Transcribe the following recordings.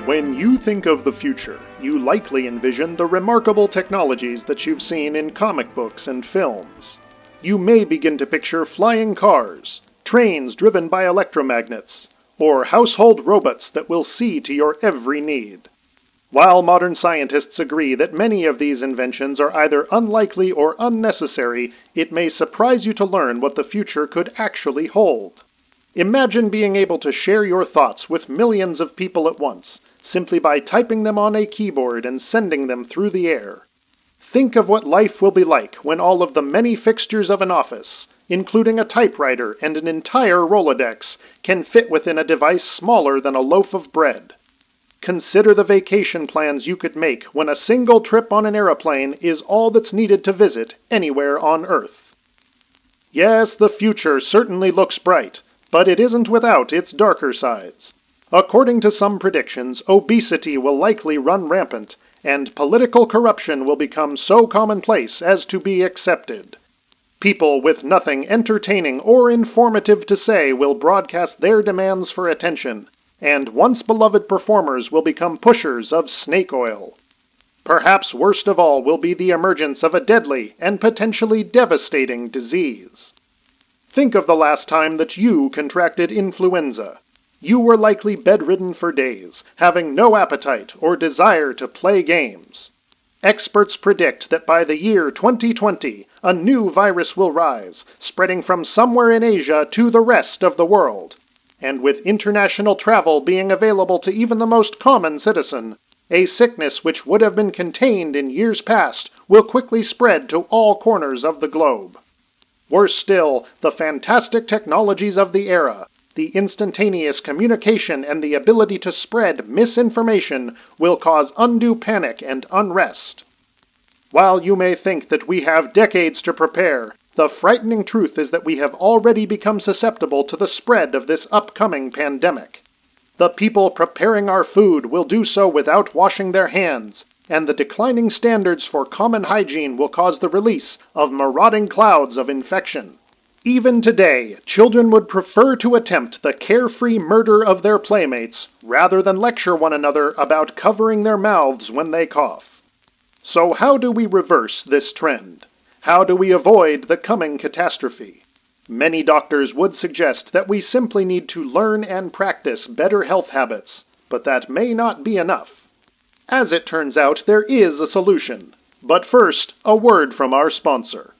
When you think of the future, you likely envision the remarkable technologies that you've seen in comic books and films. You may begin to picture flying cars, trains driven by electromagnets, or household robots that will see to your every need. While modern scientists agree that many of these inventions are either unlikely or unnecessary, it may surprise you to learn what the future could actually hold. Imagine being able to share your thoughts with millions of people at once, simply by typing them on a keyboard and sending them through the air. Think of what life will be like when all of the many fixtures of an office, including a typewriter and an entire Rolodex, can fit within a device smaller than a loaf of bread. Consider the vacation plans you could make when a single trip on an aeroplane is all that's needed to visit anywhere on Earth. Yes, the future certainly looks bright, but it isn't without its darker sides. According to some predictions, obesity will likely run rampant, and political corruption will become so commonplace as to be accepted. People with nothing entertaining or informative to say will broadcast their demands for attention, and once beloved performers will become pushers of snake oil. Perhaps worst of all will be the emergence of a deadly and potentially devastating disease. Think of the last time that you contracted influenza. You were likely bedridden for days, having no appetite or desire to play games. Experts predict that by the year 2020, a new virus will rise, spreading from somewhere in Asia to the rest of the world. And with international travel being available to even the most common citizen, a sickness which would have been contained in years past will quickly spread to all corners of the globe. Worse still, the fantastic technologies of the era, the instantaneous communication and the ability to spread misinformation will cause undue panic and unrest. While you may think that we have decades to prepare, the frightening truth is that we have already become susceptible to the spread of this upcoming pandemic. The people preparing our food will do so without washing their hands, and the declining standards for common hygiene will cause the release of marauding clouds of infection. Even today, children would prefer to attempt the carefree murder of their playmates rather than lecture one another about covering their mouths when they cough. So how do we reverse this trend? How do we avoid the coming catastrophe? Many doctors would suggest that we simply need to learn and practice better health habits, but that may not be enough. As it turns out, there is a solution. But first, a word from our sponsor.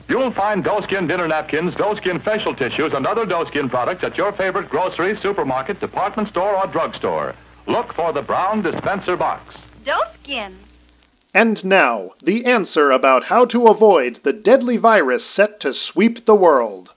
You'll find doe-skin dinner napkins, doe-skin facial tissues, and other doe-skin products at your favorite grocery, supermarket, department store, or drugstore. Look for the brown dispenser box. Doe-skin. And now, the answer about how to avoid the deadly virus set to sweep the world.